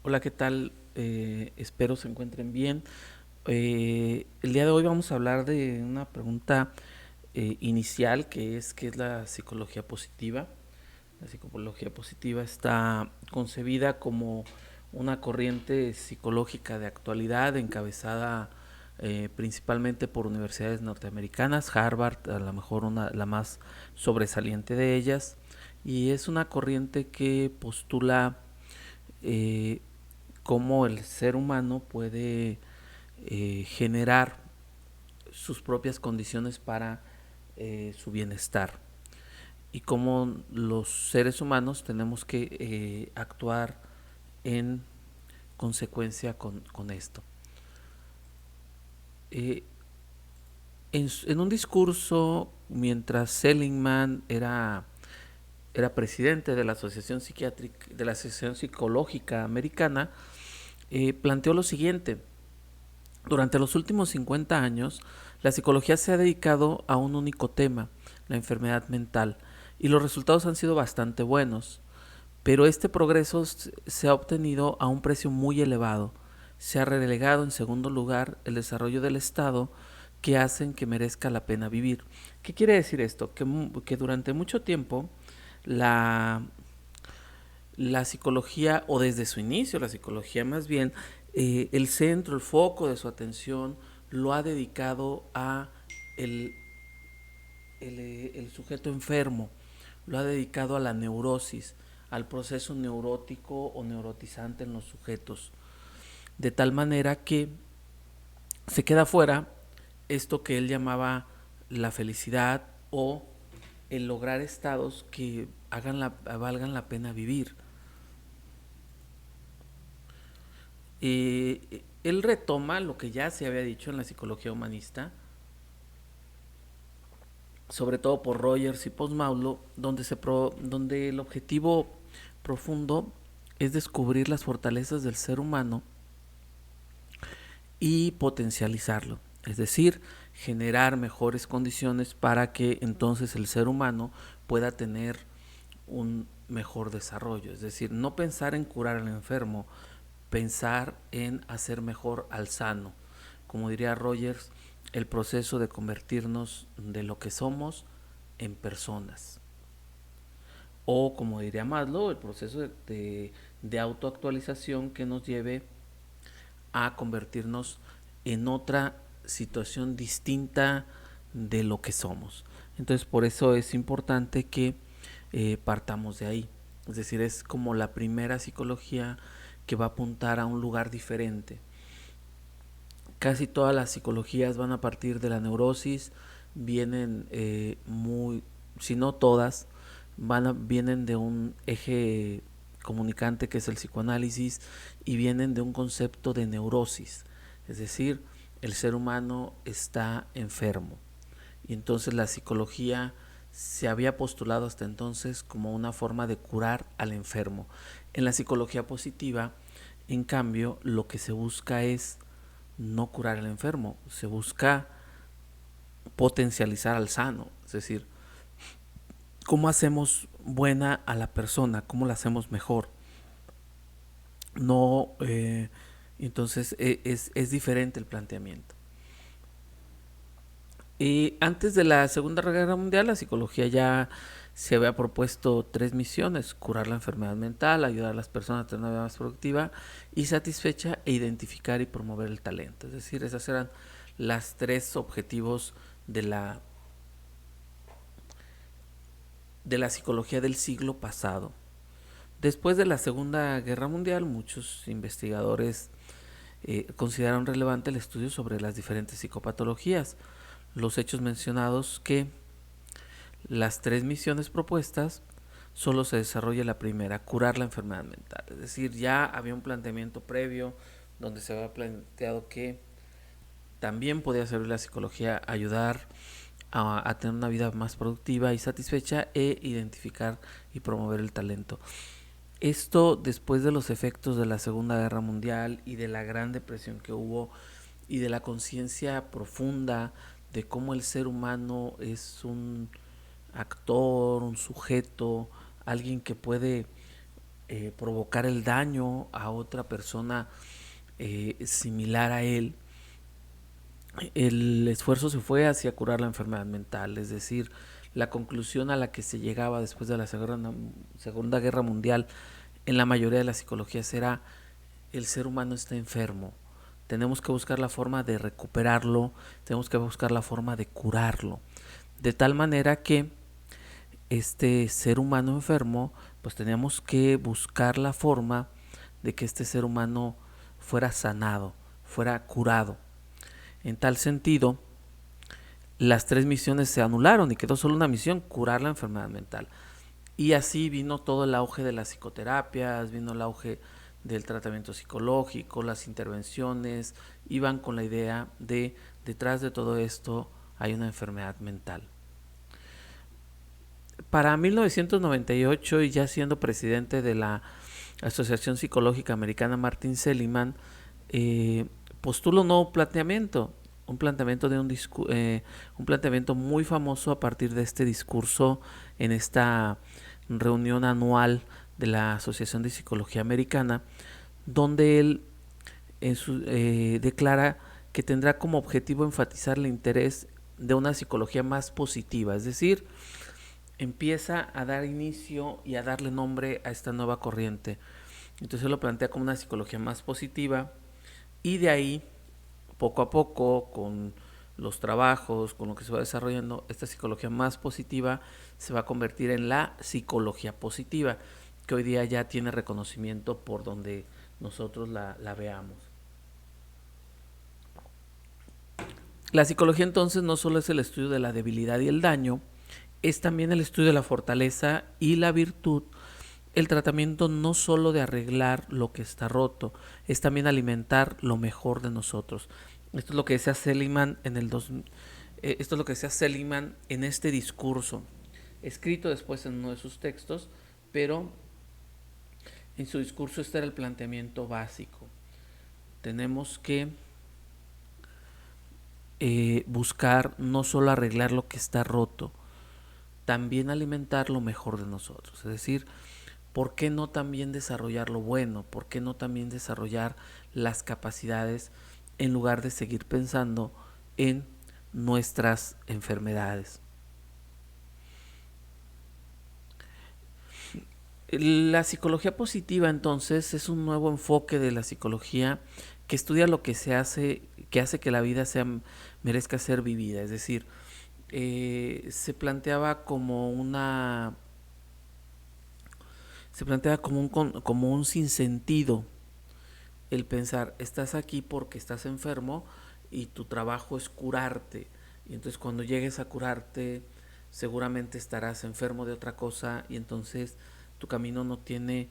Hola, ¿qué tal? Espero se encuentren bien. El día de hoy vamos a hablar de una pregunta inicial que es ¿qué es la psicología positiva? La psicología positiva está concebida como una corriente psicológica de actualidad encabezada principalmente por universidades norteamericanas, Harvard, a lo mejor la más sobresaliente de ellas, y es una corriente que postula eh, cómo el ser humano puede generar sus propias condiciones para su bienestar y cómo los seres humanos tenemos que actuar en consecuencia con esto. Eh, en un discurso, mientras Seligman era presidente de la Asociación Psiquiátrica, de la Asociación Psicológica Americana, planteó lo siguiente: durante los últimos 50 años, la psicología se ha dedicado a un único tema, la enfermedad mental, y los resultados han sido bastante buenos. Pero este progreso se ha obtenido a un precio muy elevado. Se ha relegado en segundo lugar el desarrollo del Estado que hacen que merezca la pena vivir. ¿Qué quiere decir esto? Que durante mucho tiempo la, la psicología, o desde su inicio la psicología más bien, el centro, el foco de su atención lo ha dedicado a el, el sujeto enfermo, lo ha dedicado a la neurosis, al proceso neurótico o neurotizante en los sujetos, de tal manera que se queda fuera esto que él llamaba la felicidad o el lograr estados que valgan la pena vivir. Él retoma lo que ya se había dicho en la psicología humanista, sobre todo por Rogers y Postmaulo, donde el objetivo profundo es descubrir las fortalezas del ser humano y potencializarlo, es decir, generar mejores condiciones para que entonces el ser humano pueda tener un mejor desarrollo, es decir, no pensar en curar al enfermo, pensar en hacer mejor al sano. Como diría Rogers, el proceso de convertirnos de lo que somos en personas. O como diría Maslow, el proceso de autoactualización que nos lleve a convertirnos en otra situación distinta de lo que somos. Entonces por eso es importante que partamos de ahí. Es decir, es como la primera psicología que va a apuntar a un lugar diferente. Casi todas las psicologías van a partir de la neurosis, vienen si no todas, vienen de un eje comunicante que es el psicoanálisis y vienen de un concepto de neurosis, es decir, el ser humano está enfermo. Y entonces la psicología se había postulado hasta entonces como una forma de curar al enfermo. En la psicología positiva, en cambio, lo que se busca es no curar al enfermo, se busca potencializar al sano, es decir, cómo hacemos buena a la persona, cómo la hacemos mejor. No, entonces es diferente el planteamiento. Y antes de la Segunda Guerra Mundial, la psicología ya se había propuesto tres misiones: curar la enfermedad mental, ayudar a las personas a tener una vida más productiva y satisfecha, e identificar y promover el talento. Es decir, esos eran las tres objetivos de de la psicología del siglo pasado. Después de la Segunda Guerra Mundial, muchos investigadores consideraron relevante el estudio sobre las diferentes psicopatologías. Los hechos mencionados que las tres misiones propuestas solo se desarrolla la primera, curar la enfermedad mental. Es decir, ya había un planteamiento previo donde se había planteado que también podía servir la psicología ayudar a tener una vida más productiva y satisfecha e identificar y promover el talento. Esto después de los efectos de la Segunda Guerra Mundial y de la Gran Depresión que hubo y de la conciencia profunda de cómo el ser humano es un actor, un sujeto, alguien que puede provocar el daño a otra persona similar a él, el esfuerzo se fue hacia curar la enfermedad mental. Es decir, la conclusión a la que se llegaba después de la Segunda Guerra Mundial en la mayoría de las psicologías era: el ser humano está enfermo, tenemos que buscar la forma de recuperarlo, tenemos que buscar la forma de curarlo, de tal manera que este ser humano enfermo, pues teníamos que buscar la forma de que este ser humano fuera sanado, fuera curado. En tal sentido, las 3 misiones se anularon y quedó solo una misión: curar la enfermedad mental. Y así vino todo el auge de las psicoterapias, vino el auge del tratamiento psicológico, las intervenciones, iban con la idea de detrás de todo esto hay una enfermedad mental. Para 1998, y ya siendo presidente de la Asociación Psicológica Americana, Martin Seligman postula un nuevo planteamiento, un planteamiento de un planteamiento muy famoso a partir de este discurso en esta reunión anual de la Asociación de Psicología Americana, donde él declara que tendrá como objetivo enfatizar el interés de una psicología más positiva, es decir, empieza a dar inicio y a darle nombre a esta nueva corriente. Entonces él lo plantea como una psicología más positiva, y de ahí, poco a poco, con los trabajos, con lo que se va desarrollando, esta psicología más positiva se va a convertir en la psicología positiva, que hoy día ya tiene reconocimiento por donde nosotros la veamos. La psicología entonces no solo es el estudio de la debilidad y el daño, es también el estudio de la fortaleza y la virtud, el tratamiento no solo de arreglar lo que está roto, es también alimentar lo mejor de nosotros. Esto es lo que decía Seligman esto es lo que decía Seligman en este discurso, escrito después en uno de sus textos, pero en su discurso este era el planteamiento básico. Tenemos que buscar no solo arreglar lo que está roto, también alimentar lo mejor de nosotros. Es decir, ¿por qué no también desarrollar lo bueno? ¿Por qué no también desarrollar las capacidades en lugar de seguir pensando en nuestras enfermedades? La psicología positiva entonces es un nuevo enfoque de la psicología que estudia lo que que hace que la vida merezca ser vivida. Es decir, se planteaba como como un sinsentido el pensar: estás aquí porque estás enfermo y tu trabajo es curarte, y entonces cuando llegues a curarte seguramente estarás enfermo de otra cosa, y entonces tu camino no tiene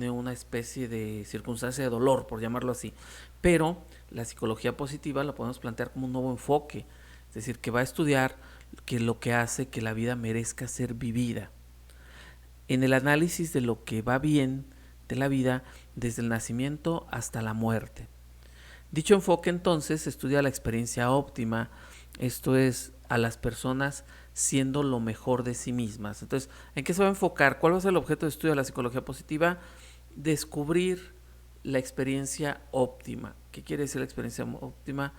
una especie de circunstancia de dolor, por llamarlo así. Pero la psicología positiva la podemos plantear como un nuevo enfoque, es decir, que va a estudiar lo que hace que la vida merezca ser vivida, en el análisis de lo que va bien de la vida desde el nacimiento hasta la muerte. Dicho enfoque entonces estudia la experiencia óptima, esto es, a las personas siendo lo mejor de sí mismas. Entonces, ¿en qué se va a enfocar? ¿Cuál va a ser el objeto de estudio de la psicología positiva? Descubrir la experiencia óptima. ¿Qué quiere decir la experiencia óptima?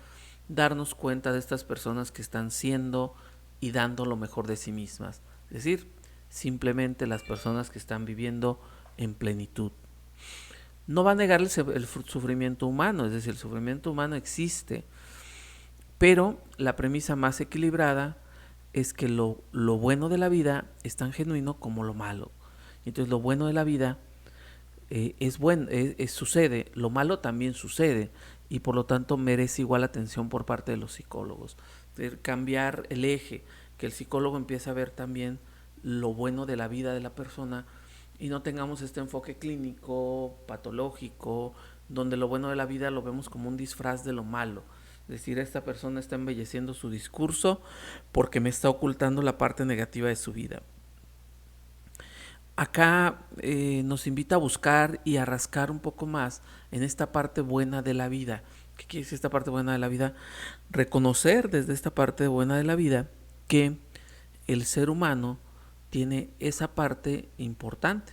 Darnos cuenta de estas personas que están siendo y dando lo mejor de sí mismas. Es decir, simplemente las personas que están viviendo en plenitud. No va a negar el sufrimiento humano, es decir, el sufrimiento humano existe, pero la premisa más equilibrada es que lo bueno de la vida es tan genuino como lo malo. Entonces lo bueno de la vida es bueno, sucede, lo malo también sucede, y por lo tanto merece igual atención por parte de los psicólogos. Cambiar el eje, que el psicólogo empiece a ver también lo bueno de la vida de la persona y no tengamos este enfoque clínico, patológico, donde lo bueno de la vida lo vemos como un disfraz de lo malo. Es decir, esta persona está embelleciendo su discurso porque me está ocultando la parte negativa de su vida. Acá nos invita a buscar y a rascar un poco más en esta parte buena de la vida. ¿Qué quiere decir esta parte buena de la vida? Reconocer desde esta parte buena de la vida que el ser humano tiene esa parte importante.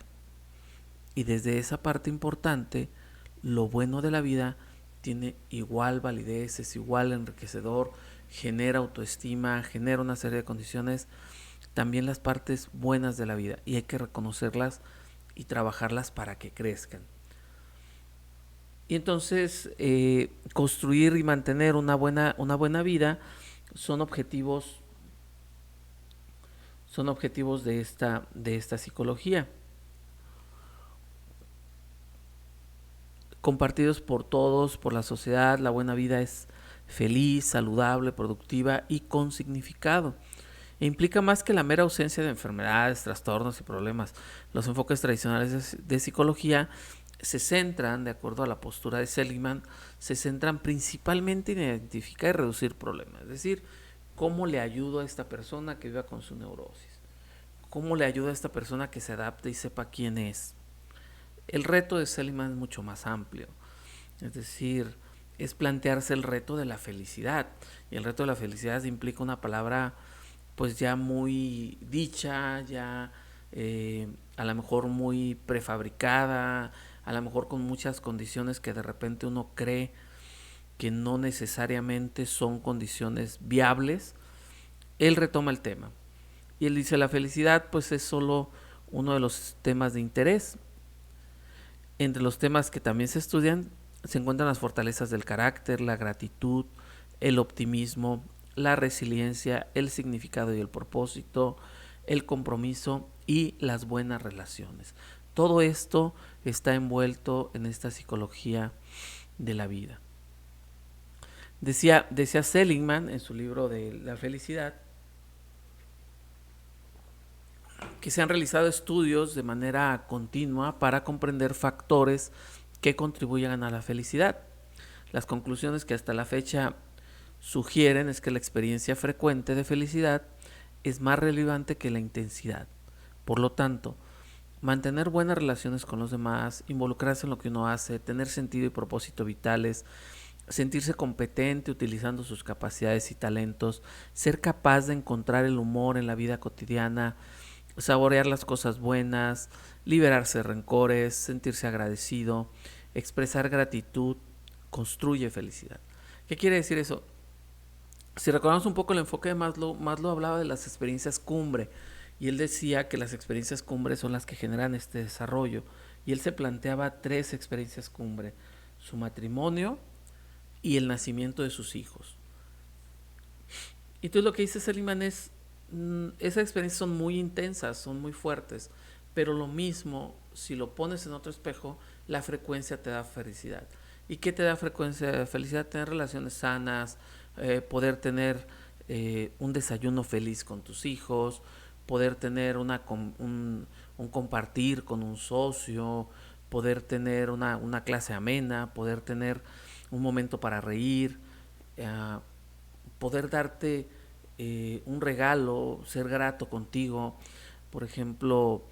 Y desde esa parte importante, lo bueno de la vida tiene igual validez, es igual enriquecedor, genera autoestima, genera una serie de condiciones, también las partes buenas de la vida, y hay que reconocerlas y trabajarlas para que crezcan. Y entonces construir y mantener una buena vida son objetivos, son objetivos de esta psicología, compartidos por todos, por la sociedad. La buena vida es feliz, saludable, productiva y con significado. E implica más que la mera ausencia de enfermedades, trastornos y problemas. Los enfoques tradicionales de psicología se centran, de acuerdo a la postura de Seligman, se centran principalmente en identificar y reducir problemas. Es decir, cómo le ayudo a esta persona que viva con su neurosis. Cómo le ayudo a esta persona que se adapte y sepa quién es. El reto de Seligman es mucho más amplio. Es decir, es plantearse el reto de la felicidad. Y el reto de la felicidad implica una palabra pues ya muy dicha, ya a lo mejor muy prefabricada, a lo mejor con muchas condiciones que de repente uno cree que no necesariamente son condiciones viables. Él retoma el tema y él dice: la felicidad pues es solo uno de los temas de interés. Entre los temas que también se estudian se encuentran las fortalezas del carácter, la gratitud, el optimismo, la resiliencia, el significado y el propósito, el compromiso y las buenas relaciones. Todo esto está envuelto en esta psicología de la vida. Decía Seligman en su libro de la felicidad que se han realizado estudios de manera continua para comprender factores que contribuyan a la felicidad. Las conclusiones que hasta la fecha sugieren es que la experiencia frecuente de felicidad es más relevante que la intensidad. Por lo tanto, mantener buenas relaciones con los demás, involucrarse en lo que uno hace, tener sentido y propósito vitales, sentirse competente utilizando sus capacidades y talentos, ser capaz de encontrar el humor en la vida cotidiana, saborear las cosas buenas, liberarse de rencores, sentirse agradecido, expresar gratitud, construye felicidad. ¿Qué quiere decir eso? Si recordamos un poco el enfoque de Maslow, Maslow hablaba de las experiencias cumbre y él decía que las experiencias cumbre son las que generan este desarrollo, y él se planteaba tres experiencias cumbre: su matrimonio y el nacimiento de sus hijos. Y entonces lo que dice Seligman es, esas experiencias son muy intensas, son muy fuertes, pero lo mismo, si lo pones en otro espejo, la frecuencia te da felicidad. ¿Y qué te da frecuencia de felicidad? Tener relaciones sanas, poder tener un desayuno feliz con tus hijos, poder tener un compartir con un socio, poder tener una clase amena, poder tener un momento para reír, eh, poder darte un regalo, ser grato contigo, por ejemplo.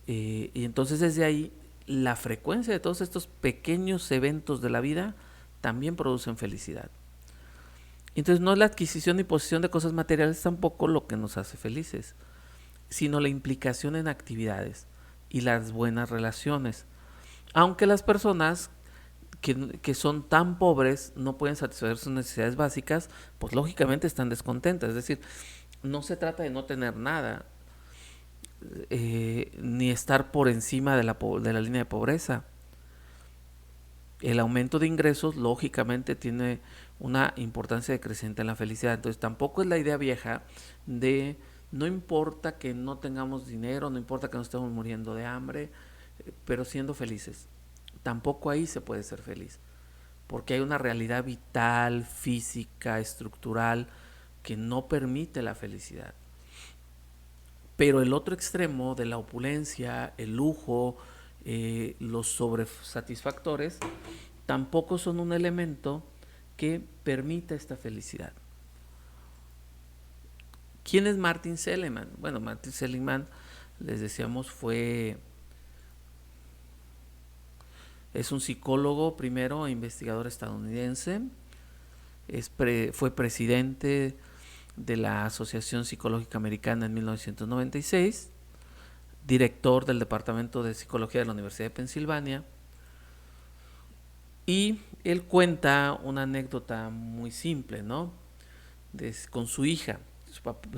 Y entonces desde ahí la frecuencia de todos estos pequeños eventos de la vida también producen felicidad. Entonces no es la adquisición y posesión de cosas materiales tampoco lo que nos hace felices, sino la implicación en actividades y las buenas relaciones. Aunque las personas que son tan pobres no pueden satisfacer sus necesidades básicas, pues lógicamente están descontentas. Es decir, no se trata de no tener nada, ni estar por encima de la línea de pobreza. El aumento de ingresos lógicamente tiene una importancia decreciente en la felicidad. Entonces tampoco es la idea vieja de no importa que no tengamos dinero, no importa que nos estemos muriendo de hambre, pero siendo felices. Tampoco ahí se puede ser feliz, porque hay una realidad vital, física, estructural, que no permite la felicidad. Pero el otro extremo de la opulencia, el lujo, los sobresatisfactores, tampoco son un elemento que permita esta felicidad. ¿Quién es Martin Seligman? Bueno, Martin Seligman, les decíamos, es un psicólogo primero e investigador estadounidense. Fue presidente de la Asociación Psicológica Americana en 1996. director del Departamento de Psicología de la Universidad de Pensilvania, y él cuenta una anécdota muy simple, ¿no? Con su hija.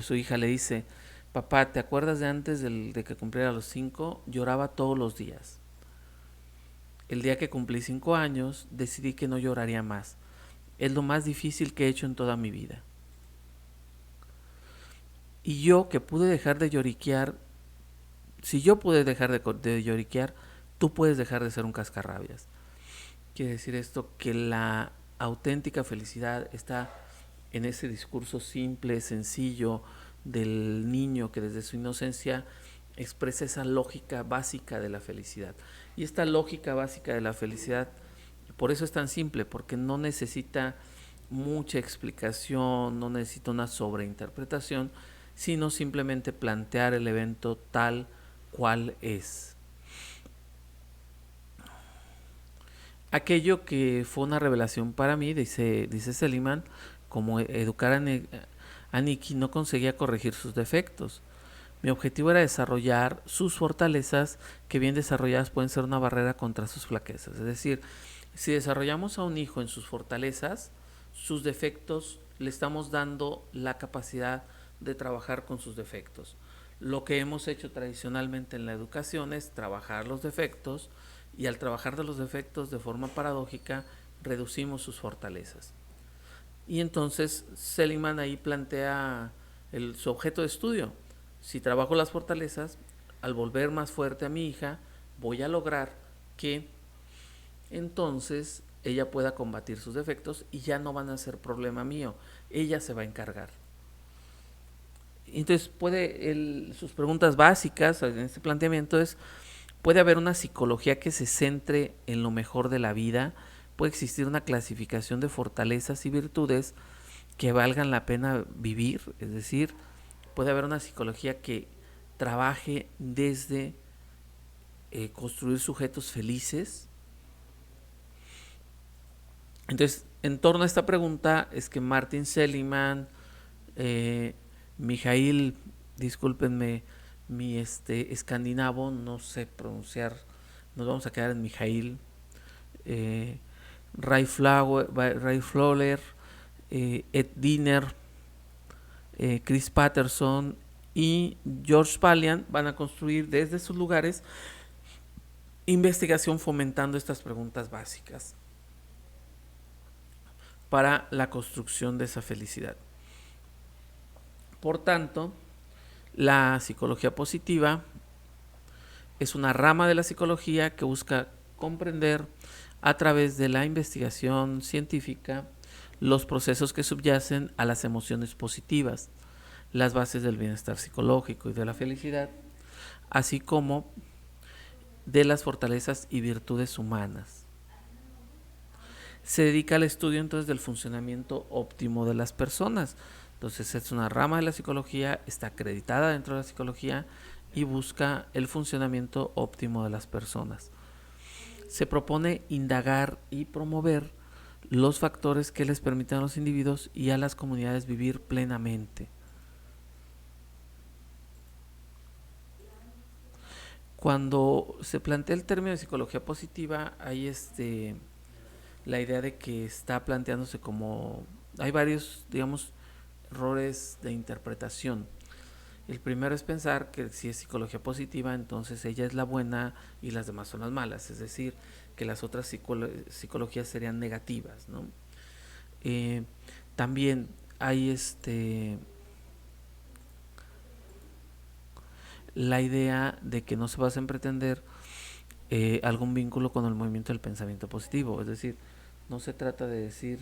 Su hija le dice: papá, ¿te acuerdas de antes de que cumpliera los 5? Lloraba todos los días. El día que cumplí 5 años, decidí que no lloraría más. Es lo más difícil que he hecho en toda mi vida. Y yo, que pude dejar de lloriquear, si yo pude dejar de lloriquear, tú puedes dejar de ser un cascarrabias. Quiere decir esto que la auténtica felicidad está en ese discurso simple, sencillo del niño que desde su inocencia expresa esa lógica básica de la felicidad. Y esta lógica básica de la felicidad, por eso es tan simple, porque no necesita mucha explicación, no necesita una sobreinterpretación, sino simplemente plantear el evento tal cual es. Aquello que fue una revelación para mí, dice Seligman, como educar a Nikki, no conseguía corregir sus defectos. Mi objetivo era desarrollar sus fortalezas, que bien desarrolladas pueden ser una barrera contra sus flaquezas. Es decir, si desarrollamos a un hijo en sus fortalezas, sus defectos, le estamos dando la capacidad de trabajar con sus defectos. Lo que hemos hecho tradicionalmente en la educación es trabajar los defectos, y al trabajar de los defectos de forma paradójica reducimos sus fortalezas. Y entonces Seligman ahí plantea su objeto de estudio. Si trabajo las fortalezas, al volver más fuerte a mi hija, voy a lograr que entonces ella pueda combatir sus defectos y ya no van a ser problema mío. Ella se va a encargar. Entonces sus preguntas básicas en este planteamiento es: ¿puede haber una psicología que se centre en lo mejor de la vida? ¿Puede existir una clasificación de fortalezas y virtudes que valgan la pena vivir? Es decir, ¿puede haber una psicología que trabaje desde construir sujetos felices? Entonces, en torno a esta pregunta es que Martin Seligman, Mijail, discúlpenme mi escandinavo, no sé pronunciar, nos vamos a quedar en Mijail, Ray Fowler, Ed Diner, Chris Patterson y George Palian van a construir desde sus lugares investigación fomentando estas preguntas básicas para la construcción de esa felicidad. Por tanto, la psicología positiva es una rama de la psicología que busca comprender a través de la investigación científica los procesos que subyacen a las emociones positivas, las bases del bienestar psicológico y de la felicidad, así como de las fortalezas y virtudes humanas. Se dedica al estudio entonces del funcionamiento óptimo de las personas. Entonces es una rama de la psicología, está acreditada dentro de la psicología y busca el funcionamiento óptimo de las personas. Se propone indagar y promover los factores que les permitan a los individuos y a las comunidades vivir plenamente. Cuando se plantea el término de psicología positiva, hay la idea de que está planteándose como, hay varios, digamos, errores de interpretación. El primero es pensar que si es psicología positiva, entonces ella es la buena y las demás son las malas, es decir, que las otras psicologías serían negativas, ¿no? También hay la idea de que no se basa en pretender algún vínculo con el movimiento del pensamiento positivo, es decir, no se trata de decir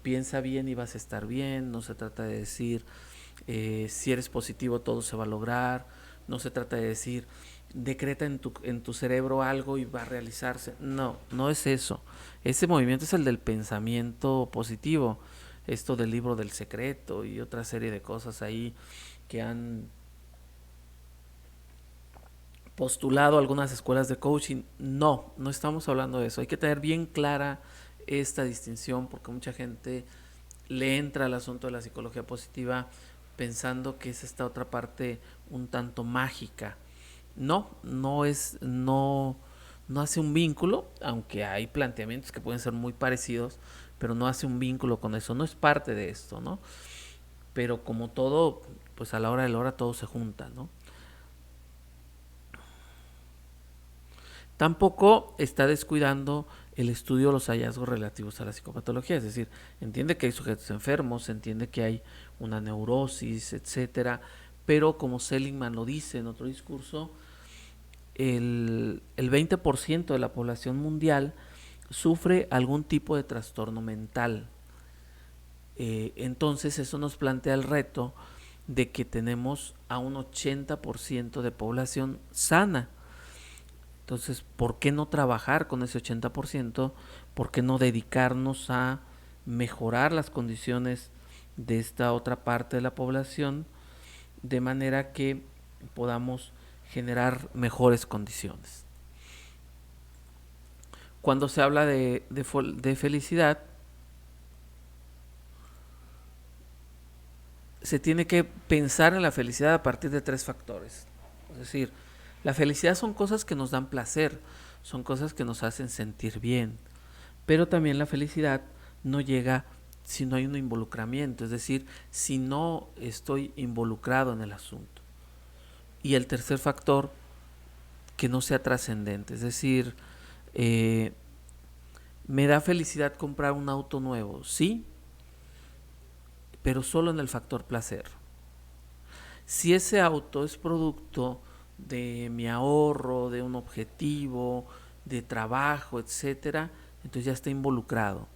piensa bien y vas a estar bien, no se trata de decir si eres positivo todo se va a lograr, no se trata de decir decreta en tu cerebro algo y va a realizarse, no es eso. Ese movimiento es el del pensamiento positivo, esto del libro del secreto y otra serie de cosas ahí que han postulado algunas escuelas de coaching. No estamos hablando de eso. Hay que tener bien clara esta distinción porque mucha gente le entra al asunto de la psicología positiva pensando que es esta otra parte un tanto mágica. No hace un vínculo, aunque hay planteamientos que pueden ser muy parecidos, pero no hace un vínculo con eso, no es parte de esto, ¿no? Pero como todo, pues a la hora de la hora todo se junta, ¿no? Tampoco está descuidando el estudio de los hallazgos relativos a la psicopatología, es decir, entiende que hay sujetos enfermos, entiende que hay una neurosis, etcétera, pero como Seligman lo dice en otro discurso, el 20% de la población mundial sufre algún tipo de trastorno mental. Entonces eso nos plantea el reto de que tenemos a un 80% de población sana. Entonces, ¿por qué no trabajar con ese 80%? ¿Por qué no dedicarnos a mejorar las condiciones de esta otra parte de la población de manera que podamos generar mejores condiciones? Cuando se habla de felicidad, se tiene que pensar en la felicidad a partir de tres factores. Es decir, la felicidad son cosas que nos dan placer, son cosas que nos hacen sentir bien, pero también la felicidad no llega si no hay un involucramiento, es decir, si no estoy involucrado en el asunto. Y el tercer factor, que no sea trascendente, es decir, eh, me da felicidad comprar un auto nuevo, sí, pero solo en el factor placer. Si ese auto es producto de mi ahorro, de un objetivo, de trabajo, etcétera, entonces ya está involucrado.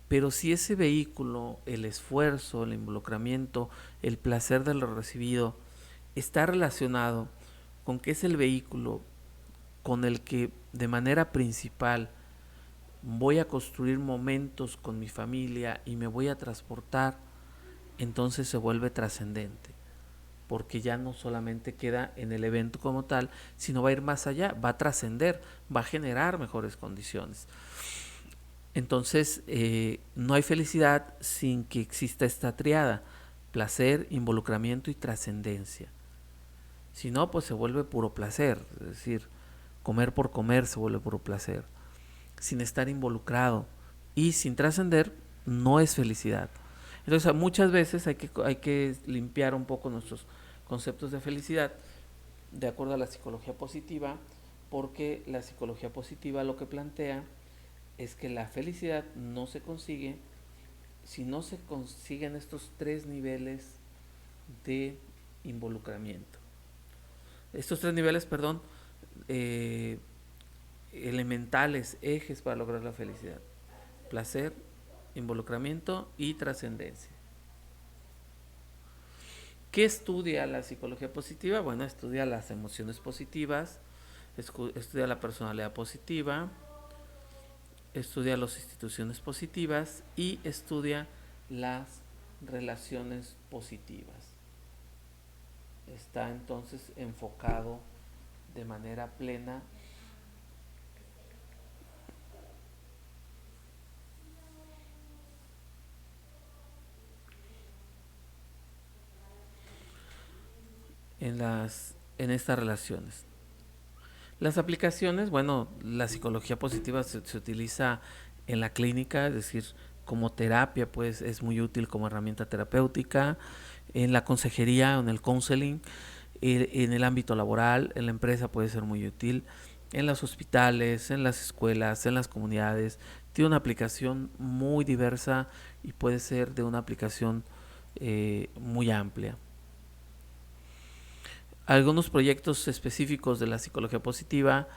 Pero si ese vehículo, el esfuerzo, el involucramiento, el placer de lo recibido, está relacionado con que es el vehículo con el que de manera principal voy a construir momentos con mi familia y me voy a transportar, entonces se vuelve trascendente, porque ya no solamente queda en el evento como tal, sino va a ir más allá, va a trascender, va a generar mejores condiciones. Entonces, no hay felicidad sin que exista esta triada: placer, involucramiento y trascendencia. Si no, pues se vuelve puro placer, es decir, comer por comer se vuelve puro placer, sin estar involucrado y sin trascender, no es felicidad. Entonces, muchas veces hay que limpiar un poco nuestros conceptos de felicidad de acuerdo a la psicología positiva, porque la psicología positiva lo que plantea es que la felicidad no se consigue si no se consiguen estos tres niveles de involucramiento. Estos tres niveles, perdón, eh, elementales, ejes para lograr la felicidad: placer, involucramiento y trascendencia. ¿Qué estudia la psicología positiva? Bueno, estudia las emociones positivas, estudia la personalidad positiva, estudia las instituciones positivas y estudia las relaciones positivas. Está entonces enfocado de manera plena en estas relaciones. Las aplicaciones, bueno, la psicología positiva se utiliza en la clínica, es decir, como terapia, pues es muy útil como herramienta terapéutica, en la consejería, en el counseling, en el ámbito laboral, en la empresa puede ser muy útil, en los hospitales, en las escuelas, en las comunidades. Tiene una aplicación muy diversa y puede ser de una aplicación muy amplia. Algunos proyectos específicos de la psicología positiva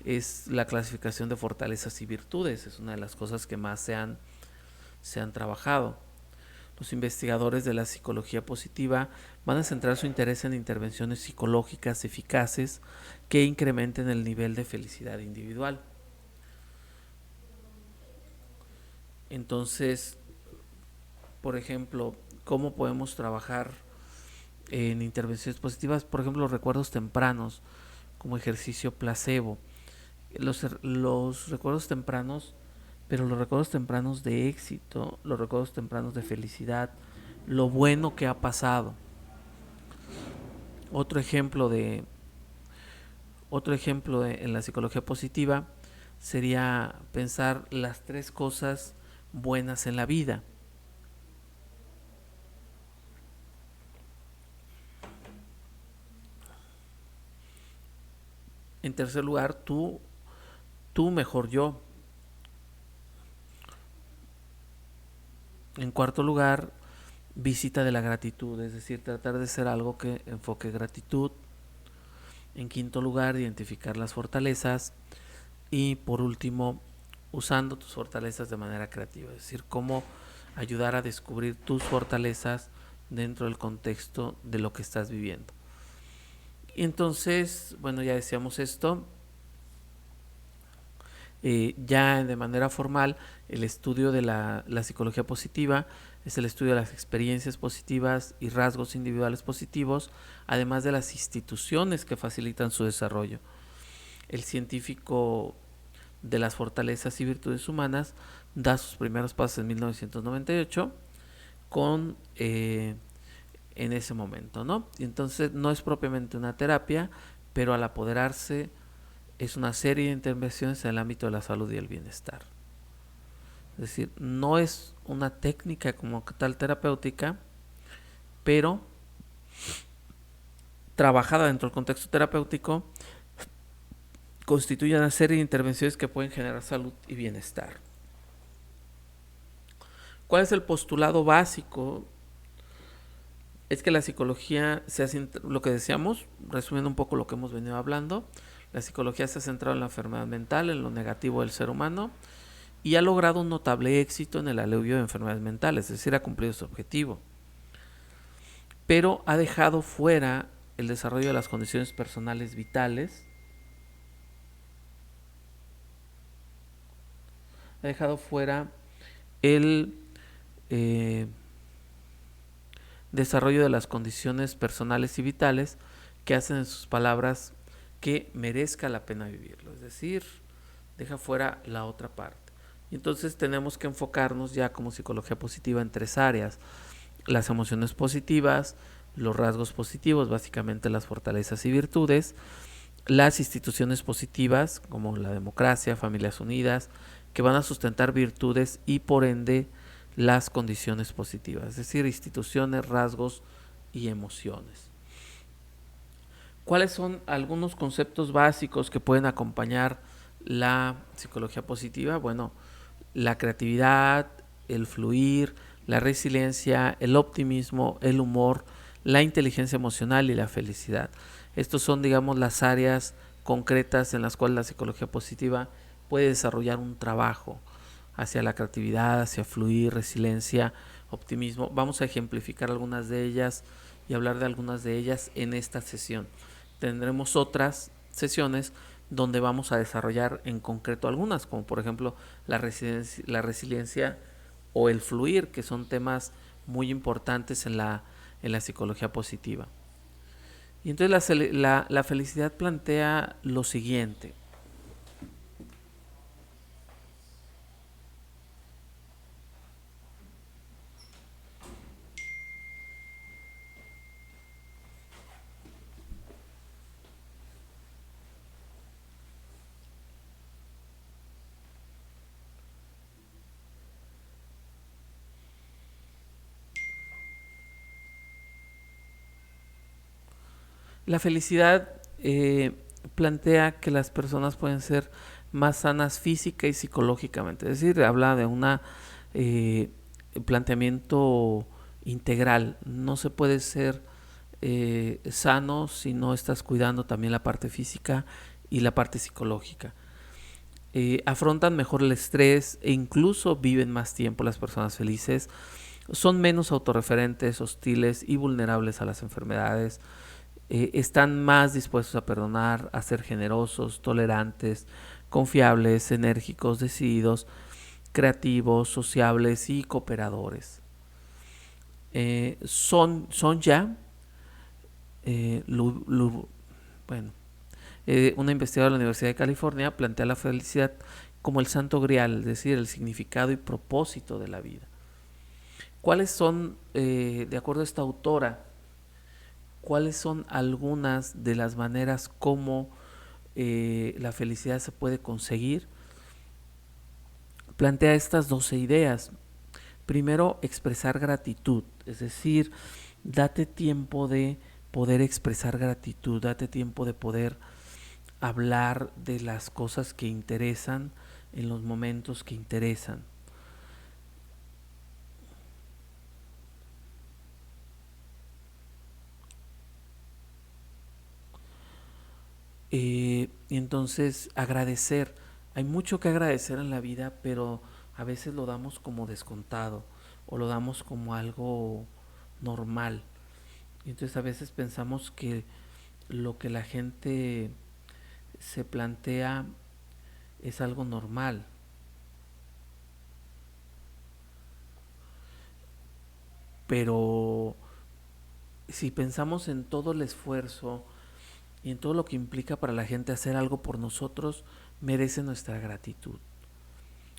es la clasificación de fortalezas y virtudes, es una de las cosas que más se han trabajado. Los investigadores de la psicología positiva van a centrar su interés en intervenciones psicológicas eficaces que incrementen el nivel de felicidad individual. Entonces, por ejemplo, ¿cómo podemos trabajar en intervenciones positivas? Por ejemplo, los recuerdos tempranos como ejercicio placebo. Los recuerdos tempranos, pero los recuerdos tempranos de éxito, los recuerdos tempranos de felicidad, lo bueno que ha pasado. Otro ejemplo de en la psicología positiva sería pensar las 3 cosas buenas en la vida. En tercer lugar, tú mejor yo. En cuarto lugar, visita de la gratitud, es decir, tratar de ser algo que enfoque gratitud. En quinto lugar, identificar las fortalezas. Y por último, usando tus fortalezas de manera creativa, es decir, cómo ayudar a descubrir tus fortalezas dentro del contexto de lo que estás viviendo. Y entonces, bueno, ya decíamos esto. Ya de manera formal, el estudio de la psicología positiva es el estudio de las experiencias positivas y rasgos individuales positivos, además de las instituciones que facilitan su desarrollo. El científico de las fortalezas y virtudes humanas da sus primeros pasos en 1998 con en ese momento, ¿no? Y entonces no es propiamente una terapia, pero al apoderarse es una serie de intervenciones en el ámbito de la salud y el bienestar. Es decir, no es una técnica como tal terapéutica, pero trabajada dentro del contexto terapéutico, constituye una serie de intervenciones que pueden generar salud y bienestar. ¿Cuál es el postulado básico? Es que la psicología se hace, lo que decíamos, resumiendo un poco lo que hemos venido hablando, la psicología se ha centrado en la enfermedad mental, en lo negativo del ser humano, y ha logrado un notable éxito en el alivio de enfermedades mentales, es decir, ha cumplido su objetivo. Pero ha dejado fuera el desarrollo de las condiciones personales vitales, ha dejado fuera el desarrollo de las condiciones personales y vitales que hacen, en sus palabras, que merezca la pena vivirlo. Es decir, deja fuera la otra parte. Y entonces tenemos que enfocarnos ya como psicología positiva en 3 áreas: las emociones positivas, los rasgos positivos, básicamente las fortalezas y virtudes, las instituciones positivas como la democracia, familias unidas, que van a sustentar virtudes y por ende las condiciones positivas, es decir, instituciones, rasgos y emociones. ¿Cuáles son algunos conceptos básicos que pueden acompañar la psicología positiva? Bueno, la creatividad, el fluir, la resiliencia, el optimismo, el humor, la inteligencia emocional y la felicidad. Estos son, digamos, las áreas concretas en las cuales la psicología positiva puede desarrollar un trabajo hacia la creatividad, hacia fluir, resiliencia, optimismo. Vamos a ejemplificar algunas de ellas y hablar de algunas de ellas en esta sesión. Tendremos otras sesiones donde vamos a desarrollar en concreto algunas, como por ejemplo la resiliencia o el fluir, que son temas muy importantes en la psicología positiva. Y entonces la felicidad plantea lo siguiente. La felicidad plantea que las personas pueden ser más sanas física y psicológicamente. Es decir, habla de un planteamiento integral. No se puede ser sano si no estás cuidando también la parte física y la parte psicológica. Afrontan mejor el estrés e incluso viven más tiempo. Las personas felices son menos autorreferentes, hostiles y vulnerables a las enfermedades. Están más dispuestos a perdonar, a ser generosos, tolerantes, confiables, enérgicos, decididos, creativos, sociables y cooperadores. Son ya, bueno, una investigadora de la Universidad de California plantea la felicidad como el santo grial, es decir, el significado y propósito de la vida. ¿Cuáles son, de acuerdo a esta autora, ¿cuáles son algunas de las maneras como la felicidad se puede conseguir? Plantea estas 12 ideas. Primero, expresar gratitud, es decir, date tiempo de poder expresar gratitud, date tiempo de poder hablar de las cosas que interesan en los momentos que interesan. Y entonces agradecer. Hay mucho que agradecer en la vida, pero a veces lo damos como descontado o lo damos como algo normal. Y entonces a veces pensamos que lo que la gente se plantea es algo normal. Pero si pensamos en todo el esfuerzo y en todo lo que implica para la gente hacer algo por nosotros, merece nuestra gratitud.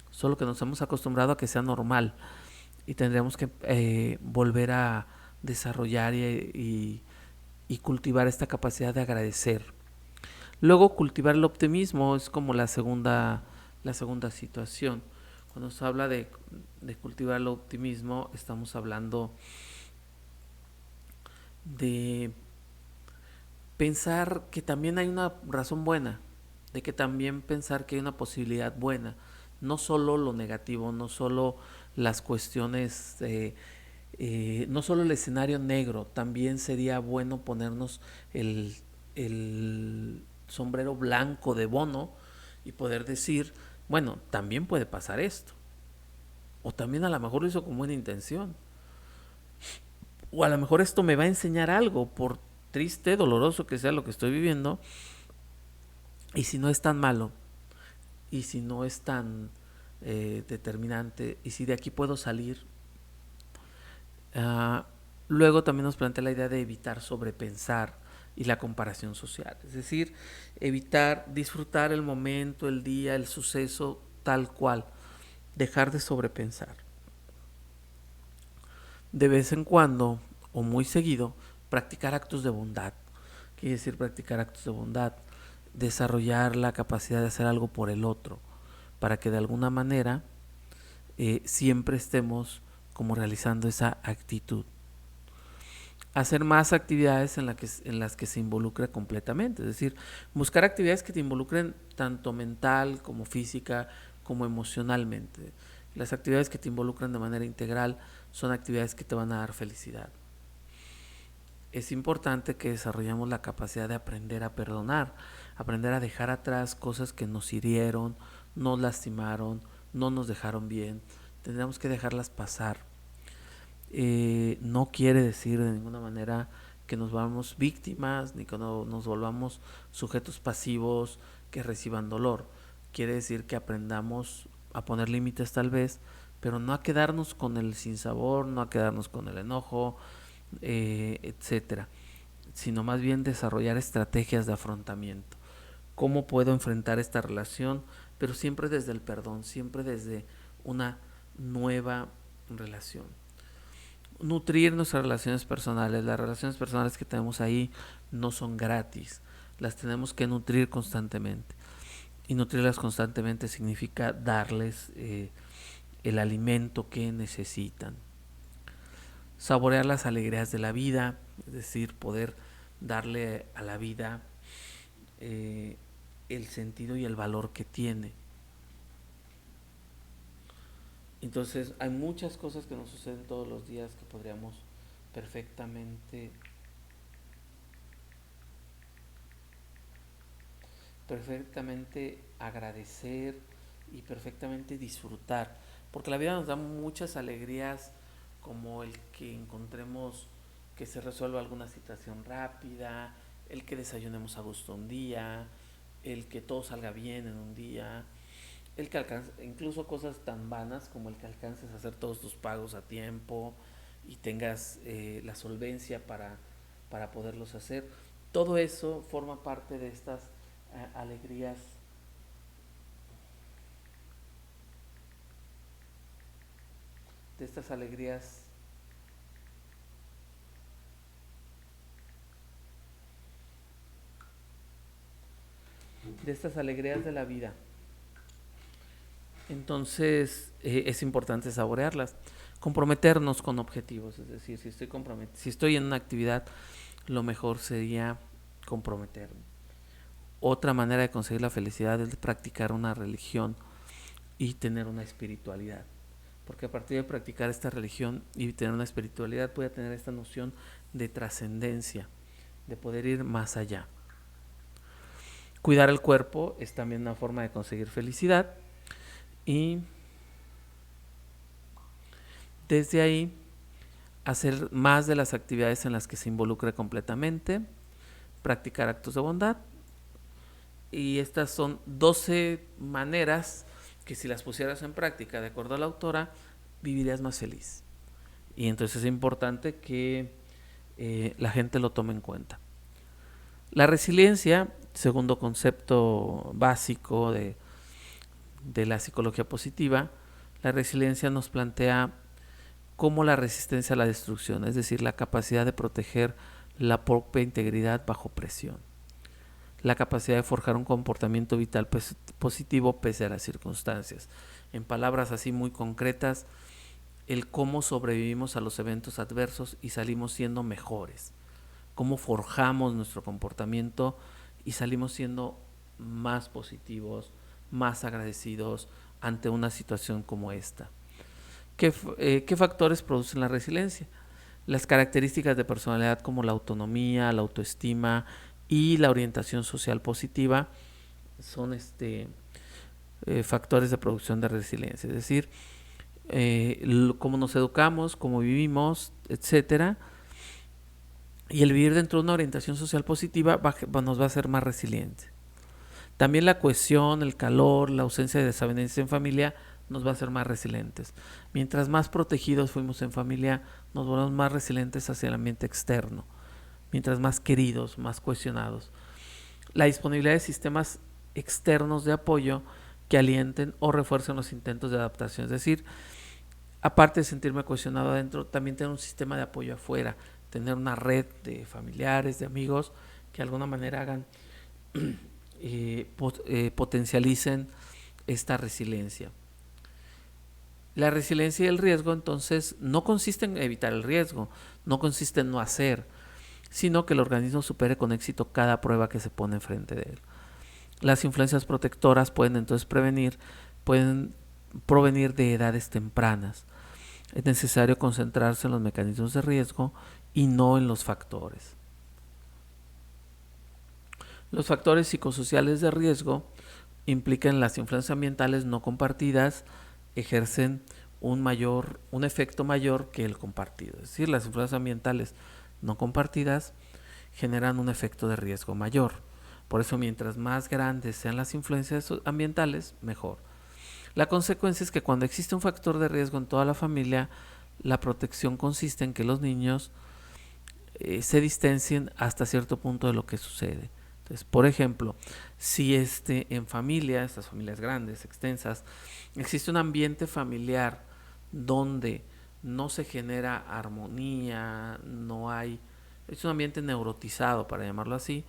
Solo que nos hemos acostumbrado a que sea normal y tendríamos que volver a desarrollar y cultivar esta capacidad de agradecer. Luego cultivar el optimismo es como la segunda situación. Cuando se habla de cultivar el optimismo, estamos hablando de pensar que también hay una razón buena, de que también pensar que hay una posibilidad buena, no solo lo negativo, no solo las cuestiones, no solo el escenario negro, también sería bueno ponernos el sombrero blanco de Bono y poder decir, bueno, también puede pasar esto, o también a lo mejor lo hizo con buena intención, o a lo mejor esto me va a enseñar algo, por triste, doloroso que sea lo que estoy viviendo, y si no es tan malo, y si no es tan determinante, y si de aquí puedo salir. Luego también nos plantea la idea de evitar sobrepensar y la comparación social, es decir, evitar disfrutar el momento, el día, el suceso tal cual, dejar de sobrepensar. De vez en cuando, o muy seguido, practicar actos de bondad. Quiere decir practicar actos de bondad, desarrollar la capacidad de hacer algo por el otro, para que de alguna manera siempre estemos como realizando esa actitud. Hacer más actividades en las que se involucre completamente, es decir, buscar actividades que te involucren tanto mental como física como emocionalmente. Las actividades que te involucran de manera integral son actividades que te van a dar felicidad. Es importante que desarrollemos la capacidad de aprender a perdonar, aprender a dejar atrás cosas que nos hirieron, nos lastimaron, no nos dejaron bien. Tendríamos que dejarlas pasar. No quiere decir de ninguna manera que nos volvamos víctimas ni que nos volvamos sujetos pasivos que reciban dolor. Quiere decir que aprendamos a poner límites tal vez, pero no a quedarnos con el sinsabor, no a quedarnos con el enojo, etcétera, sino más bien desarrollar estrategias de afrontamiento. ¿Cómo puedo enfrentar esta relación? Pero siempre desde el perdón, siempre desde una nueva relación. Nutrir nuestras relaciones personales. Las relaciones personales que tenemos ahí no son gratis. Las tenemos que nutrir constantemente. Y nutrirlas constantemente significa darles el alimento que necesitan. Saborear las alegrías de la vida, es decir, poder darle a la vida el sentido y el valor que tiene. Entonces hay muchas cosas que nos suceden todos los días que podríamos perfectamente perfectamente agradecer y perfectamente disfrutar, porque la vida nos da muchas alegrías, como el que encontremos que se resuelva alguna situación rápida, el que desayunemos a gusto un día, el que todo salga bien en un día, el que alcance, incluso cosas tan vanas como el que alcances a hacer todos tus pagos a tiempo y tengas la solvencia para poderlos hacer. Todo eso forma parte de estas alegrías, de estas alegrías de estas alegrías de la vida. Entonces es importante saborearlas, comprometernos con objetivos, es decir, si estoy en una actividad, lo mejor sería comprometerme. Otra manera de conseguir la felicidad es practicar una religión y tener una espiritualidad, porque a partir de practicar esta religión y tener una espiritualidad voy a tener esta noción de trascendencia, de poder ir más allá. Cuidar el cuerpo es también una forma de conseguir felicidad, y desde ahí hacer más de las actividades en las que se involucre completamente, practicar actos de bondad. Y estas son 12 maneras que, si las pusieras en práctica de acuerdo a la autora, vivirías más feliz. Y entonces es importante que la gente lo tome en cuenta. La resiliencia, segundo concepto básico de la psicología positiva, la resiliencia nos plantea como la resistencia a la destrucción, es decir, la capacidad de proteger la propia integridad bajo presión, la capacidad de forjar un comportamiento vital positivo pese a las circunstancias. En palabras así muy concretas, el cómo sobrevivimos a los eventos adversos y salimos siendo mejores, cómo forjamos nuestro comportamiento y salimos siendo más positivos, más agradecidos ante una situación como esta. ¿Qué factores producen la resiliencia? Las características de personalidad como la autonomía, la autoestima y la orientación social positiva son factores de producción de resiliencia, es decir, cómo nos educamos, cómo vivimos, etcétera. Y el vivir dentro de una orientación social positiva nos va a hacer más resilientes. También la cohesión, el calor, la ausencia de desavenencia en familia nos va a hacer más resilientes. Mientras más protegidos fuimos en familia, nos volvemos más resilientes hacia el ambiente externo. Mientras más queridos, más cohesionados. La disponibilidad de sistemas externos de apoyo que alienten o refuercen los intentos de adaptación. Es decir, aparte de sentirme cohesionado adentro, también tener un sistema de apoyo afuera. Tener una red de familiares, de amigos, que de alguna manera hagan potencialicen esta resiliencia. La resiliencia y el riesgo entonces no consiste en evitar el riesgo, no consiste en no hacer, sino que el organismo supere con éxito cada prueba que se pone enfrente de él. Las influencias protectoras pueden entonces pueden provenir de edades tempranas. Es necesario concentrarse en los mecanismos de riesgo y no en los factores. Los factores psicosociales de riesgo implican las influencias ambientales no compartidas, ejercen un efecto mayor que el compartido. Es decir, las influencias ambientales no compartidas generan un efecto de riesgo mayor. Por eso, mientras más grandes sean las influencias ambientales, mejor. La consecuencia es que cuando existe un factor de riesgo en toda la familia, la protección consiste en que los niños se distancien hasta cierto punto de lo que sucede. Entonces, por ejemplo, si en estas familias grandes, extensas, existe un ambiente familiar donde no se genera armonía, es un ambiente neurotizado, para llamarlo así,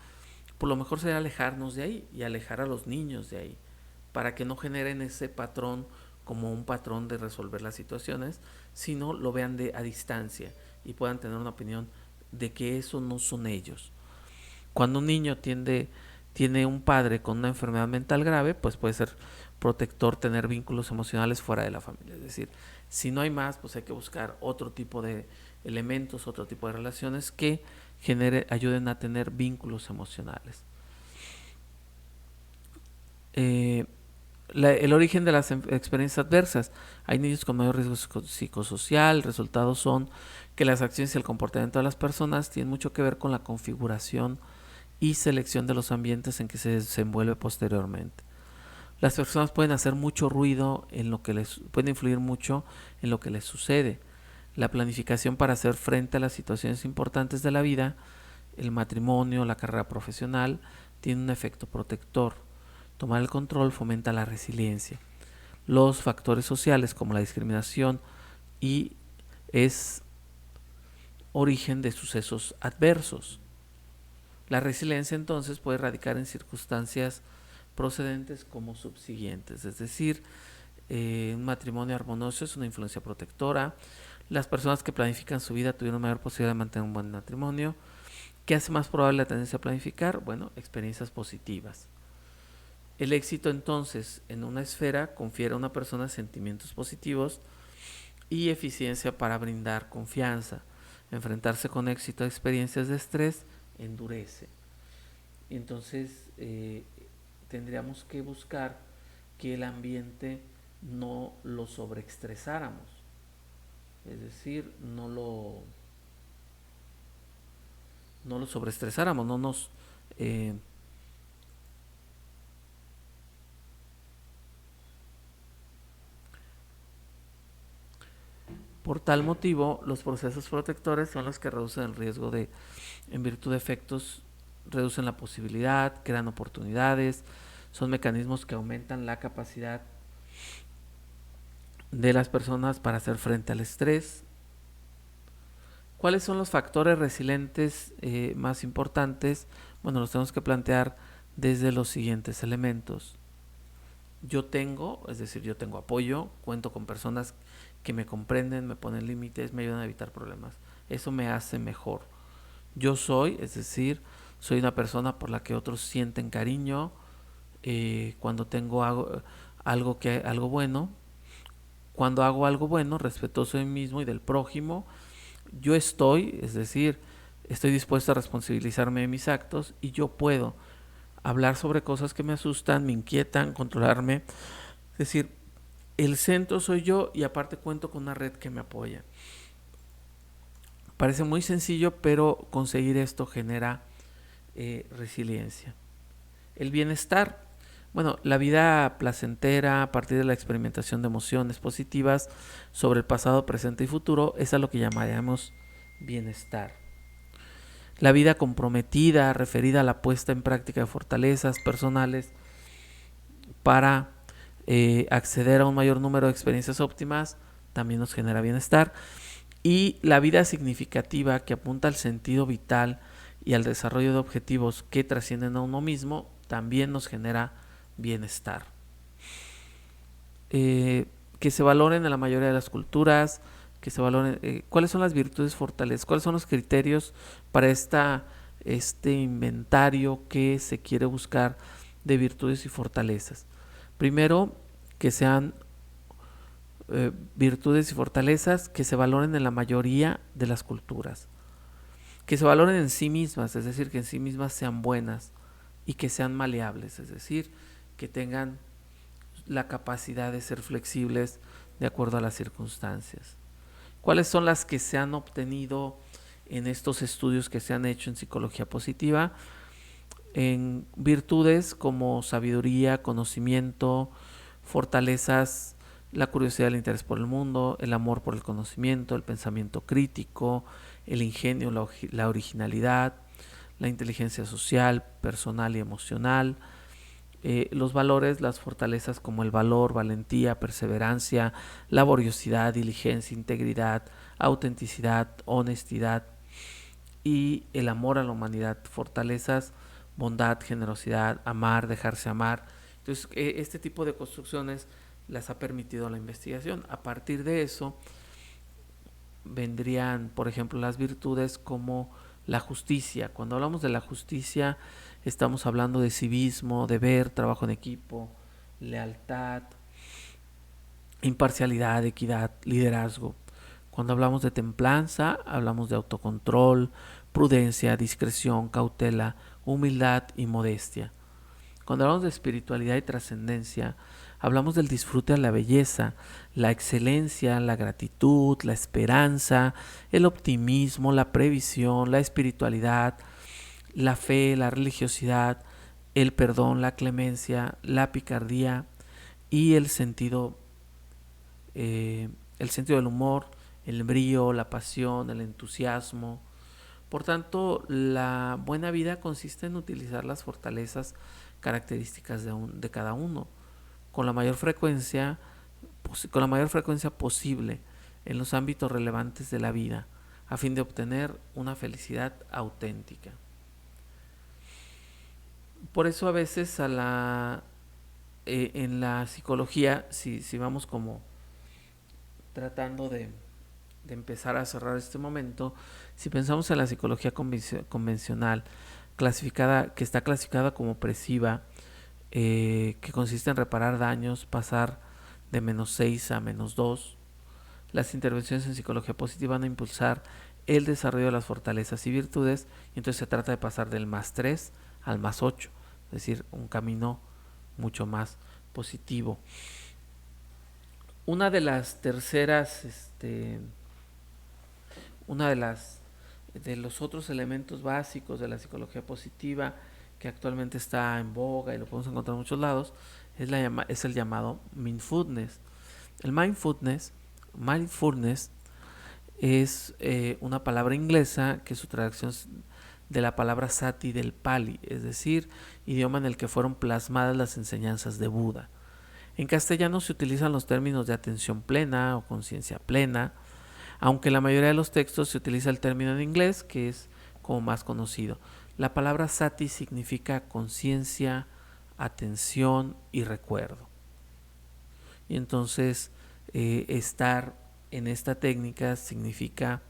por lo mejor sería alejarnos de ahí y alejar a los niños de ahí, para que no generen ese patrón como un patrón de resolver las situaciones, sino lo vean a distancia y puedan tener una opinión de que eso no son ellos. Cuando un niño tiene un padre con una enfermedad mental grave, pues puede ser protector tener vínculos emocionales fuera de la familia. Es decir, si no hay más, pues hay que buscar otro tipo de elementos, otro tipo de relaciones que ayuden a tener vínculos emocionales. El origen de las experiencias adversas. Hay niños con mayor riesgo psicosocial. Resultados son que las acciones y el comportamiento de las personas tienen mucho que ver con la configuración y selección de los ambientes en que se desenvuelve posteriormente. Las personas pueden hacer mucho ruido pueden influir mucho en lo que les sucede. La planificación para hacer frente a las situaciones importantes de la vida, el matrimonio, la carrera profesional, tiene un efecto protector. Tomar el control fomenta la resiliencia. Los factores sociales como la discriminación es origen de sucesos adversos. La resiliencia entonces puede radicar en circunstancias procedentes como subsiguientes, es decir, un matrimonio armonioso es una influencia protectora. Las personas que planifican su vida tuvieron mayor posibilidad de mantener un buen matrimonio. ¿Qué hace más probable la tendencia a planificar? Bueno, experiencias positivas. El éxito entonces en una esfera confiere a una persona sentimientos positivos y eficiencia para brindar confianza. Enfrentarse con éxito a experiencias de estrés endurece. Entonces tendríamos que buscar que el ambiente no lo sobreestresáramos, es decir, no lo sobreestresáramos, no nos por tal motivo, los procesos protectores son los que reducen el riesgo de, en virtud de efectos, reducen la posibilidad, crean oportunidades, son mecanismos que aumentan la capacidad de las personas para hacer frente al estrés. ¿Cuáles son los factores resilientes más importantes? Bueno, los tenemos que plantear desde los siguientes elementos. Yo tengo, es decir, yo tengo apoyo, cuento con personas que me comprenden, me ponen límites, me ayudan a evitar problemas. Eso me hace mejor. Yo soy, es decir, soy una persona por la que otros sienten cariño. Cuando tengo algo bueno, cuando hago algo bueno, respetuoso de mí mismo y del prójimo, yo estoy, es decir, estoy dispuesto a responsabilizarme de mis actos y yo puedo hablar sobre cosas que me asustan, me inquietan, controlarme. Es decir, el centro soy yo y aparte cuento con una red que me apoya. Parece muy sencillo, pero conseguir esto genera resiliencia. El bienestar. Bueno, la vida placentera a partir de la experimentación de emociones positivas sobre el pasado, presente y futuro es a lo que llamaríamos bienestar. La vida comprometida, referida a la puesta en práctica de fortalezas personales para acceder a un mayor número de experiencias óptimas, también nos genera bienestar. Y la vida significativa, que apunta al sentido vital y al desarrollo de objetivos que trascienden a uno mismo, también nos genera bienestar. Que se valoren en la mayoría de las culturas, que se valoren cuáles son las virtudes fortalezas, cuáles son los criterios para este inventario que se quiere buscar de virtudes y fortalezas. Primero, que sean virtudes y fortalezas que se valoren en la mayoría de las culturas, que se valoren en sí mismas, es decir, que en sí mismas sean buenas y que sean maleables, es decir, que tengan la capacidad de ser flexibles de acuerdo a las circunstancias. ¿Cuáles son las que se han obtenido en estos estudios que se han hecho en psicología positiva? En virtudes como sabiduría, conocimiento, fortalezas, la curiosidad, el interés por el mundo, el amor por el conocimiento, el pensamiento crítico, el ingenio, la originalidad, la inteligencia social, personal y emocional, los valores, las fortalezas como el valor, valentía, perseverancia, laboriosidad, diligencia, integridad, autenticidad, honestidad y el amor a la humanidad, fortalezas, bondad, generosidad, amar, dejarse amar. Entonces, este tipo de construcciones las ha permitido la investigación. A partir de eso, vendrían, por ejemplo, las virtudes como la justicia. Cuando hablamos de la justicia, estamos hablando de civismo, deber, trabajo en equipo, lealtad, imparcialidad, equidad, liderazgo. Cuando hablamos de templanza, hablamos de autocontrol, prudencia, discreción, cautela, humildad y modestia. Cuando hablamos de espiritualidad y trascendencia, hablamos del disfrute de la belleza, la excelencia, la gratitud, la esperanza, el optimismo, la previsión, la espiritualidad, la fe, la religiosidad, el perdón, la clemencia, la picardía y el sentido del humor, el brío, la pasión, el entusiasmo. Por tanto, la buena vida consiste en utilizar las fortalezas características de cada uno con la mayor frecuencia posible en los ámbitos relevantes de la vida, a fin de obtener una felicidad auténtica. Por eso a veces a la en la psicología, si vamos como tratando de empezar a cerrar este momento, si pensamos en la psicología convencional, que está clasificada como opresiva, que consiste en reparar daños, pasar de -6 a -2, las intervenciones en psicología positiva van a impulsar el desarrollo de las fortalezas y virtudes, y entonces se trata de pasar del +3 al +8, es decir, un camino mucho más positivo. Una de las terceras, una de los otros elementos básicos de la psicología positiva que actualmente está en boga y lo podemos encontrar en muchos lados es el llamado mindfulness. El mindfulness es una palabra inglesa que su traducción es de la palabra sati del Pali, es decir, idioma en el que fueron plasmadas las enseñanzas de Buda. En castellano se utilizan los términos de atención plena o conciencia plena, aunque en la mayoría de los textos se utiliza el término en inglés, que es como más conocido. La palabra sati significa conciencia, atención y recuerdo. Y entonces estar en esta técnica significa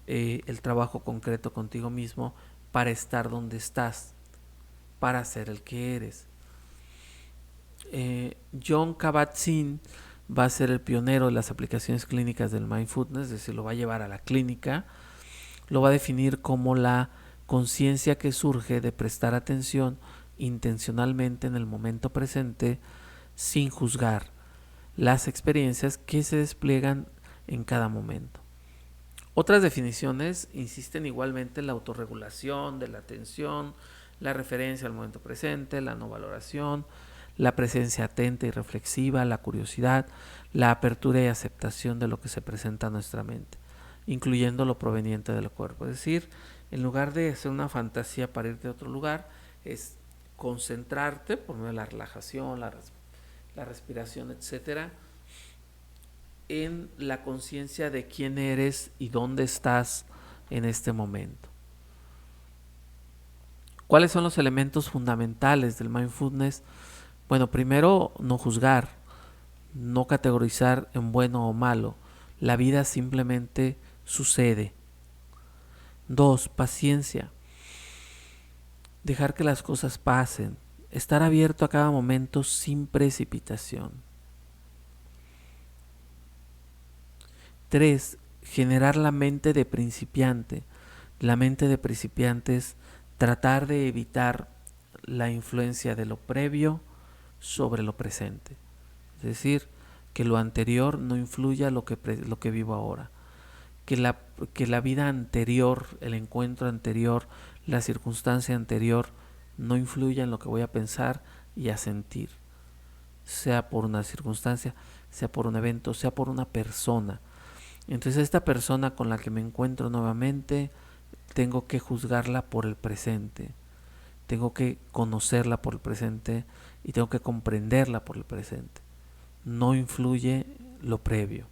el trabajo concreto contigo mismo para estar donde estás, para ser el que eres. Jon Kabat-Zinn va a ser el pionero de las aplicaciones clínicas del mindfulness, es decir, lo va a llevar a la clínica, lo va a definir como la conciencia que surge de prestar atención intencionalmente en el momento presente sin juzgar las experiencias que se despliegan en cada momento. Otras definiciones insisten igualmente en la autorregulación de la atención, la referencia al momento presente, la no valoración, la presencia atenta y reflexiva, la curiosidad, la apertura y aceptación de lo que se presenta a nuestra mente, incluyendo lo proveniente del cuerpo. Es decir, en lugar de hacer una fantasía para irte a otro lugar, es concentrarte por medio de la relajación, la respiración, etcétera, en la conciencia de quién eres y dónde estás en este momento. ¿Cuáles son los elementos fundamentales del mindfulness? Bueno, primero, no juzgar, no categorizar en bueno o malo. La vida simplemente sucede. 2, paciencia. Dejar que las cosas pasen. Estar abierto a cada momento sin precipitación. 3, generar la mente de principiante. La mente de principiante es tratar de evitar la influencia de lo previo sobre lo presente. Es decir, que lo anterior no influya lo que vivo ahora. Que la vida anterior, el encuentro anterior, la circunstancia anterior no influya en lo que voy a pensar y a sentir. Sea por una circunstancia, sea por un evento, sea por una persona. Entonces esta persona con la que me encuentro nuevamente, tengo que juzgarla por el presente. Tengo que conocerla por el presente y tengo que comprenderla por el presente. No influye lo previo.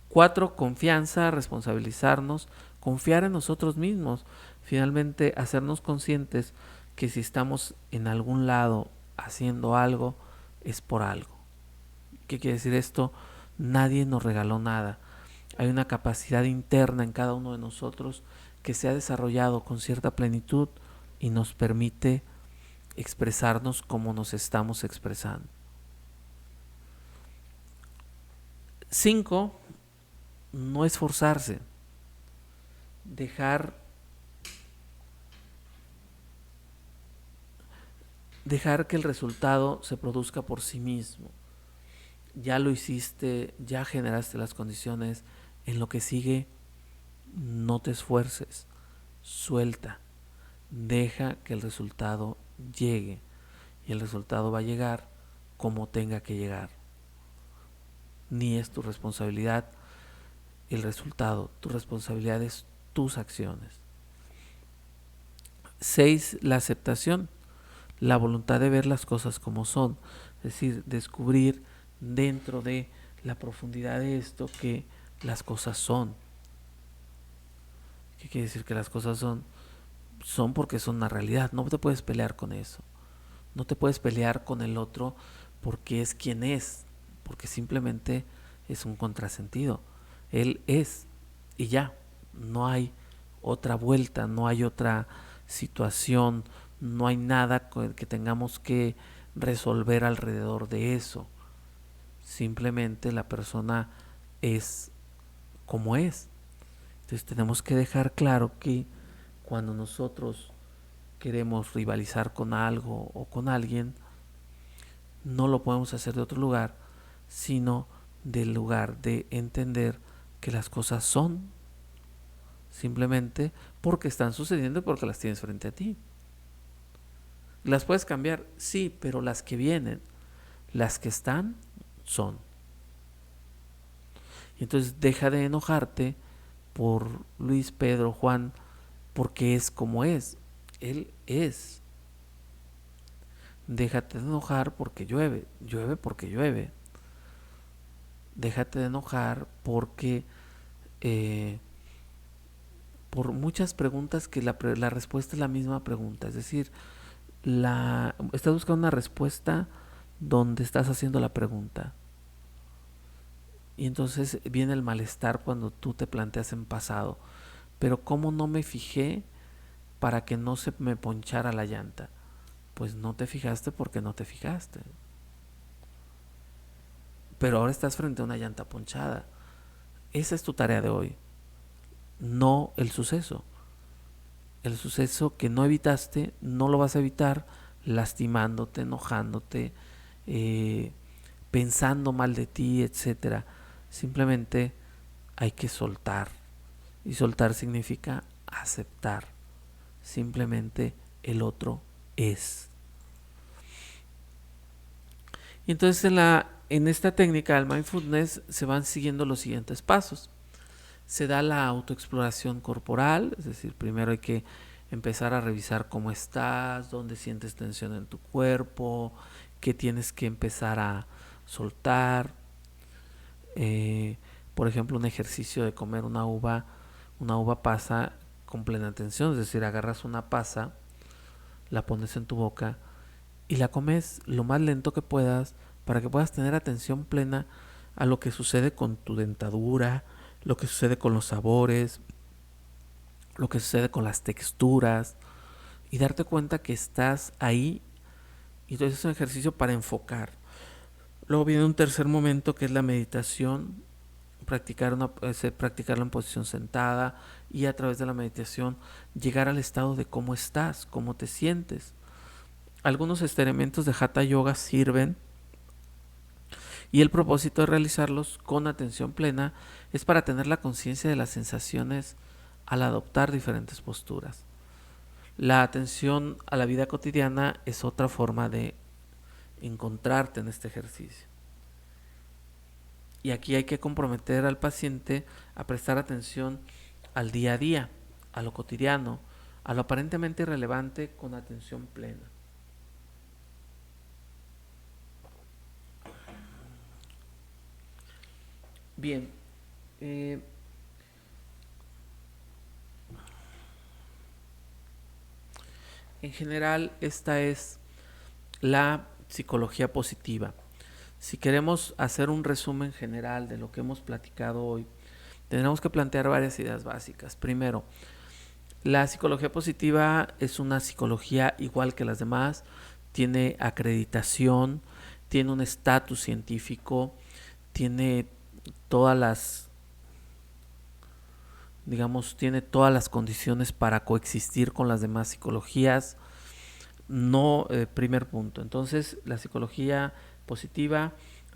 4, confianza, responsabilizarnos, confiar en nosotros mismos. Finalmente, hacernos conscientes que si estamos en algún lado haciendo algo, es por algo. ¿Qué quiere decir esto? Nadie nos regaló nada. Hay una capacidad interna en cada uno de nosotros que se ha desarrollado con cierta plenitud y nos permite expresarnos como nos estamos expresando. 5, no esforzarse. Dejar que el resultado se produzca por sí mismo. Ya lo hiciste, ya generaste las condiciones. En lo que sigue, no te esfuerces. Suelta. Deja que el resultado llegue. Y el resultado va a llegar como tenga que llegar. Ni es tu responsabilidad el resultado. Tu responsabilidad es tus acciones. 6, la aceptación. La voluntad de ver las cosas como son. Es decir, descubrir dentro de la profundidad de esto que las cosas son. ¿Qué quiere decir que las cosas son? Son porque son una realidad. No te puedes pelear con eso. No te puedes pelear con el otro porque es quien es, porque simplemente es un contrasentido. Él es y ya, no hay otra vuelta, no hay otra situación, no hay nada que tengamos que resolver alrededor de eso. Simplemente la persona es como es. Entonces tenemos que dejar claro que cuando nosotros queremos rivalizar con algo o con alguien, no lo podemos hacer de otro lugar, sino del lugar de entender que las cosas son simplemente porque están sucediendo y porque las tienes frente a ti. ¿Las puedes cambiar? Sí, pero las que vienen, las que están, son. Y entonces deja de enojarte por Luis, Pedro, Juan, porque es como es. Él es. Déjate de enojar porque llueve. Llueve porque llueve. Déjate de enojar porque eh, por muchas preguntas que la respuesta es la misma pregunta. Es decir, estás buscando una respuesta donde estás haciendo la pregunta. Y entonces viene el malestar cuando tú te planteas en pasado. Pero ¿cómo no me fijé para que no se me ponchara la llanta? Pues no te fijaste porque no te fijaste. Pero ahora estás frente a una llanta ponchada. Esa es tu tarea de hoy, no el suceso. El suceso que no evitaste, no lo vas a evitar lastimándote, enojándote, eh, pensando mal de ti, etcétera. Simplemente hay que soltar. Y soltar significa aceptar. Simplemente el otro es. Y entonces en esta técnica del mindfulness se van siguiendo los siguientes pasos. Se da la autoexploración corporal, es decir, primero hay que empezar a revisar cómo estás, dónde sientes tensión en tu cuerpo, qué tienes que empezar a soltar. Por ejemplo, un ejercicio de comer una uva pasa con plena atención, es decir, agarras una pasa, la pones en tu boca y la comes lo más lento que puedas para que puedas tener atención plena a lo que sucede con tu dentadura, lo que sucede con los sabores, lo que sucede con las texturas y darte cuenta que estás ahí. Y entonces es un ejercicio para enfocar. Luego viene un tercer momento que es la meditación, practicarlo en posición sentada y a través de la meditación llegar al estado de cómo estás, cómo te sientes. Algunos experimentos de Hatha Yoga sirven y el propósito de realizarlos con atención plena es para tener la conciencia de las sensaciones al adoptar diferentes posturas. La atención a la vida cotidiana es otra forma de encontrarte en este ejercicio. Y aquí hay que comprometer al paciente a prestar atención al día a día, a lo cotidiano, a lo aparentemente irrelevante con atención plena. Bien, eh, en general esta es la psicología positiva. Si queremos hacer un resumen general de lo que hemos platicado hoy, tendremos que plantear varias ideas básicas. Primero, la psicología positiva es una psicología igual que las demás, tiene acreditación, tiene un estatus científico, tiene todas las, tiene todas las condiciones para coexistir con las demás psicologías. No, primer punto. Entonces, la psicología positiva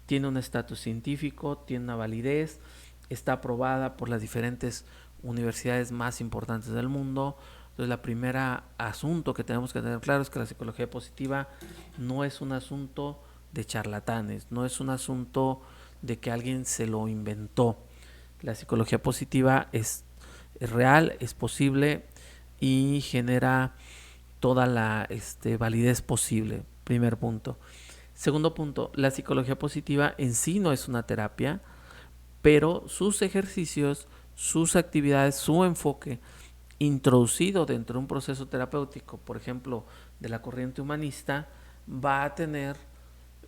tiene un estatus científico, tiene una validez, está aprobada por las diferentes universidades más importantes del mundo. Entonces, la primera asunto que tenemos que tener claro es que la psicología positiva no es un asunto de charlatanes, no es un asunto de que alguien se lo inventó. La psicología positiva es real, es posible y genera toda la validez posible. Primer punto. Segundo punto, la psicología positiva en sí no es una terapia, pero sus ejercicios, sus actividades, su enfoque introducido dentro de un proceso terapéutico, por ejemplo, de la corriente humanista, va a tener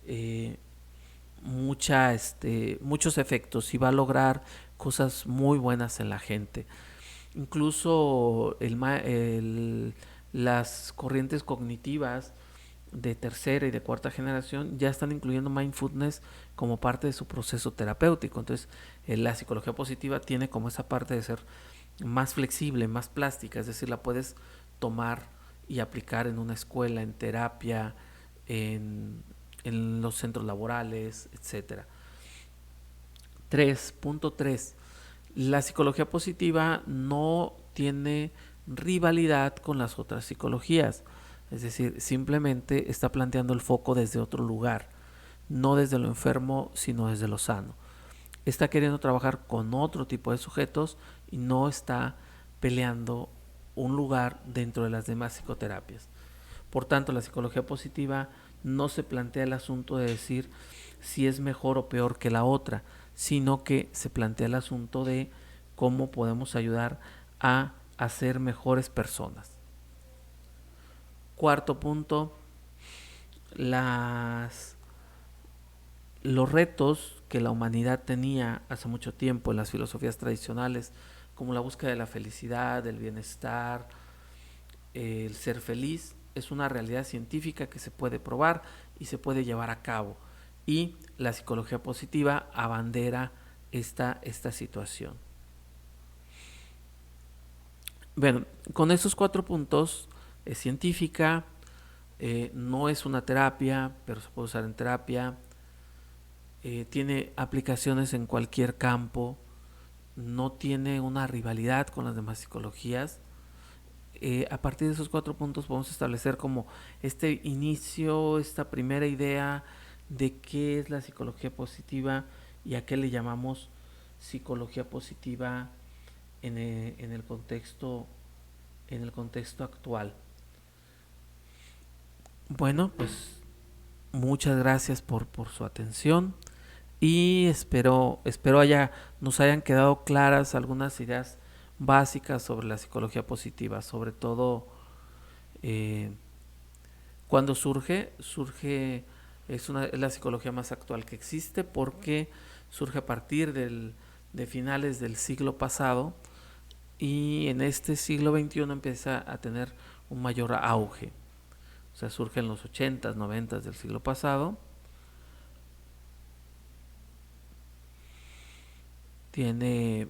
eh, muchos efectos y va a lograr cosas muy buenas en la gente. Incluso las corrientes cognitivas de tercera y de cuarta generación ya están incluyendo mindfulness como parte de su proceso terapéutico. Entonces, la psicología positiva tiene como esa parte de ser más flexible, más plástica, es decir, la puedes tomar y aplicar en una escuela, en terapia, en, en los centros laborales, etcétera. 3.3. La psicología positiva no tiene rivalidad con las otras psicologías. Es decir, simplemente está planteando el foco desde otro lugar, no desde lo enfermo, sino desde lo sano. Está queriendo trabajar con otro tipo de sujetos y no está peleando un lugar dentro de las demás psicoterapias. Por tanto, la psicología positiva no se plantea el asunto de decir si es mejor o peor que la otra, sino que se plantea el asunto de cómo podemos ayudar a ser mejores personas. Cuarto punto, las, los retos que la humanidad tenía hace mucho tiempo en las filosofías tradicionales, como la búsqueda de la felicidad, del bienestar, el ser feliz, es una realidad científica que se puede probar y se puede llevar a cabo. Y la psicología positiva abandera esta situación. Bueno, con estos 4 puntos, es científica, no es una terapia, pero se puede usar en terapia, tiene aplicaciones en cualquier campo, no tiene una rivalidad con las demás psicologías. A partir de esos 4 puntos podemos establecer como este inicio, esta primera idea de qué es la psicología positiva y a qué le llamamos psicología positiva en el contexto actual. Bueno, pues muchas gracias por su atención y espero nos hayan quedado claras algunas ideas básicas sobre la psicología positiva, sobre todo eh, cuando es la psicología más actual que existe porque surge a partir de finales del siglo pasado y en este siglo XXI empieza a tener un mayor auge. O sea, surge en los 80s, 90s del siglo pasado. Tiene,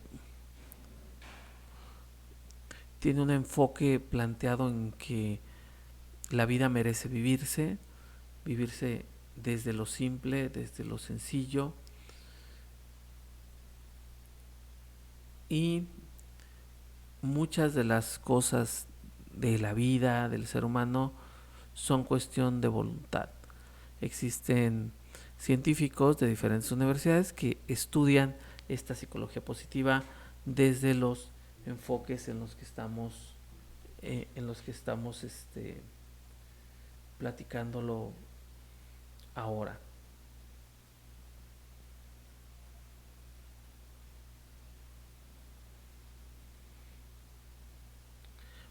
tiene un enfoque planteado en que la vida merece vivirse desde lo simple, desde lo sencillo y muchas de las cosas de la vida del ser humano son cuestión de voluntad. Existen científicos de diferentes universidades que estudian esta psicología positiva desde los enfoques en los que estamos platicándolo ahora.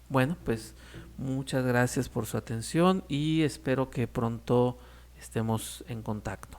Bueno, pues muchas gracias por su atención y espero que pronto estemos en contacto.